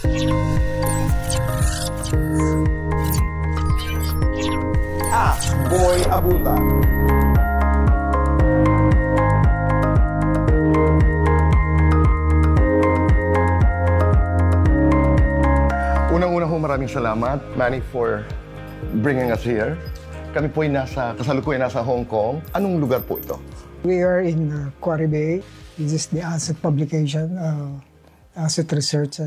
Boy Abuta. Unang-una ho, maraming salamat, Manny, for bringing us here. Kami po ay kasalukuyan nasa Hong Kong. Anong lugar po ito? We are in Quarry Bay. This is the Asset Publication, Asset Research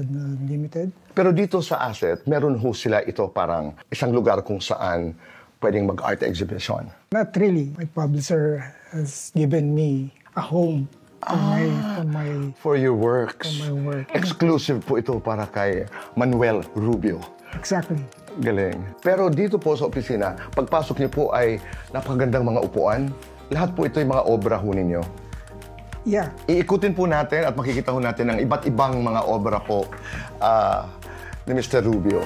Limited. Pero dito sa Asset, meron ho sila ito parang isang lugar kung saan pwedeng mag-art exhibition. Not really. My publisher has given me a home for your works. For my work. Exclusive po ito para kay Manuel Rubio. Exactly. Galing. Pero dito po sa opisina, pagpasok niyo po ay napakagandang mga upuan. Lahat po ito yung mga obra ho ninyo. Yeah. Iikutin po natin at makikita ho natin ang iba't ibang mga obra po ni Mr. Rubio.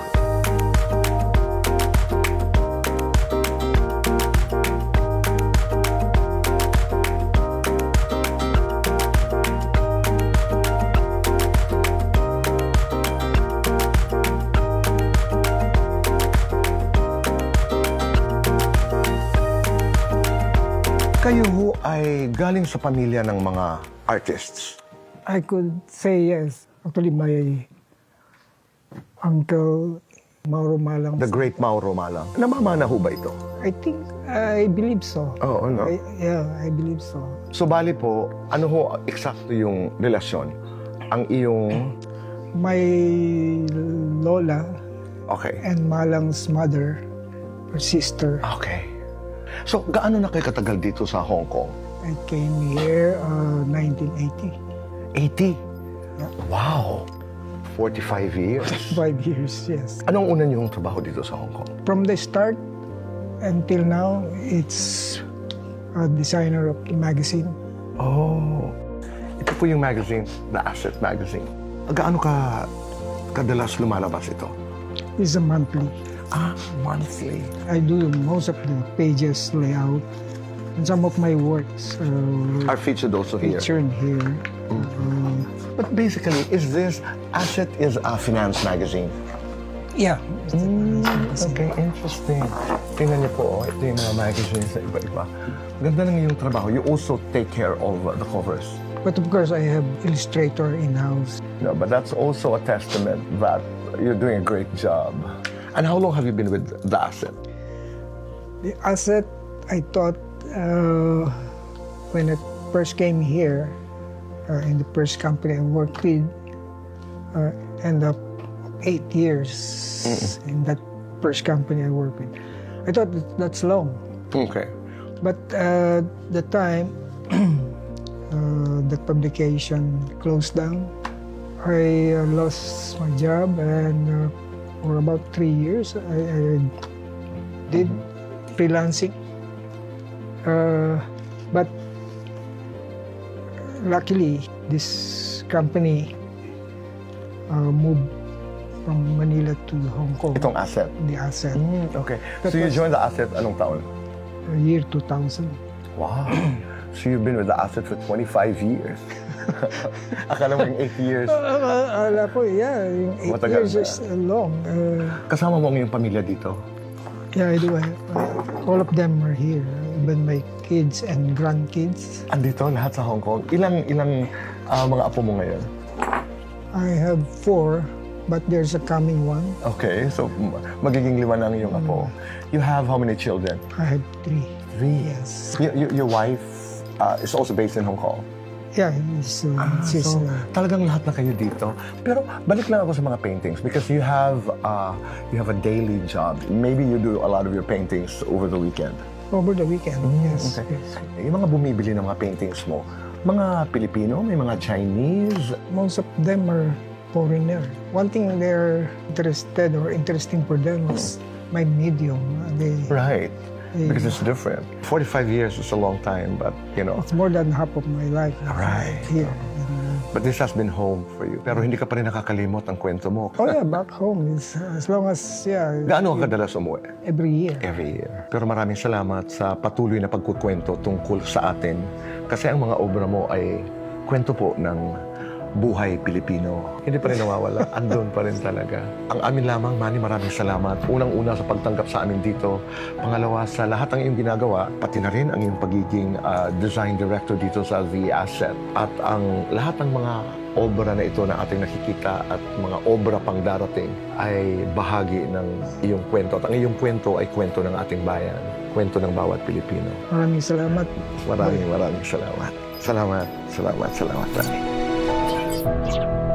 Kayo ho ay galing sa pamilya ng mga artists. I could say yes. Actually, my uncle, Mauro Malang. The great Mauro Malang. Namamana ho ba ito? I believe so. Oo, no? I believe so. So, bali po, ano ho eksakto yung relasyon? Ang iyong... My lola and Malang's mother, her sister. Okay. So, gaano na kayo katagal dito sa Hong Kong? I came here 1980. 80? Yeah. Wow! 45 years? 5 years, yes. Anong una niyong trabaho dito sa Hong Kong? From the start until now, it's a designer of the magazine. Oh, ito po yung magazine, The Asset Magazine. Gaano kadalas lumalabas ito? It's a monthly. Monthly. I do most of the pages layout, and some of my works are featured also here. Featured here. But basically, Asset is a finance magazine? Yeah. Okay, interesting. Tingnan niyo po, ito yung mga magazines na iba-iba. Ganda ng iyong trabaho. You also take care of the covers. But of course, I have illustrator in-house. No, but that's also a testament that you're doing a great job. And how long have you been with The Asset? The Asset, I thought, when I first came here, in the first company I worked with, end up 8 years in that first company I worked with. I thought that's long. Okay. But the time, the publication closed down. I lost my job, and for about 3 years, I did freelancing. But luckily, this company moved from Manila to Hong Kong. Itong Asset? The Asset. Okay. So you joined The Asset anong taon? Year 2000. Wow. So you've been with The Asset for 25 years. Akala mo yung 8 years. Akala ko, yeah. Yung 8 Matagal years na. is long. Kasama mo ang iyong pamilya dito? Yeah, I do. All of them are here. Even my kids and grandkids. Andito lahat sa Hong Kong. Ilang mga apo mo ngayon? I have 4, but there's a coming one. Okay, so magiging 5 na ang iyong apo. You have how many children? I have 3. 3? Yes. Your wife is also based in Hong Kong? Yeah, so talagang lahat na kayo dito. Pero balik lang ako sa mga paintings because you have a daily job. Maybe you do a lot of your paintings over the weekend. Over the weekend, yes. Okay. Yes. Yung mga bumibili ng mga paintings mo, mga Pilipino, may mga Chinese? Most of them are foreigner. One thing they're interested or interesting for them is my medium. Right. Because it's different. 45 years is a long time, but you know. It's more than half of my life here. But this has been home for you. Pero hindi ka pa rin nakakalimot ang kwento mo. Oh yeah, back home. As long as, yeah. Gaano ka kadalas umuwi? Every year. Every year. Pero maraming salamat sa patuloy na pagkukwento tungkol sa atin. Kasi ang mga obra mo ay kwento po ng buhay Pilipino. Hindi pa rin nawawala. Andun pa rin talaga. Ang amin lamang, Manny, maraming salamat. Unang-una sa pagtanggap sa amin dito. Pangalawa, sa lahat ng iyong ginagawa, pati na rin ang iyong pagiging design director dito sa The Asset. At ang lahat ng mga obra na ito na ating nakikita at mga obra pang darating ay bahagi ng iyong kwento. At ang iyong kwento ay kwento ng ating bayan. Kwento ng bawat Pilipino. Maraming salamat. Maraming salamat. Salamat, Manny.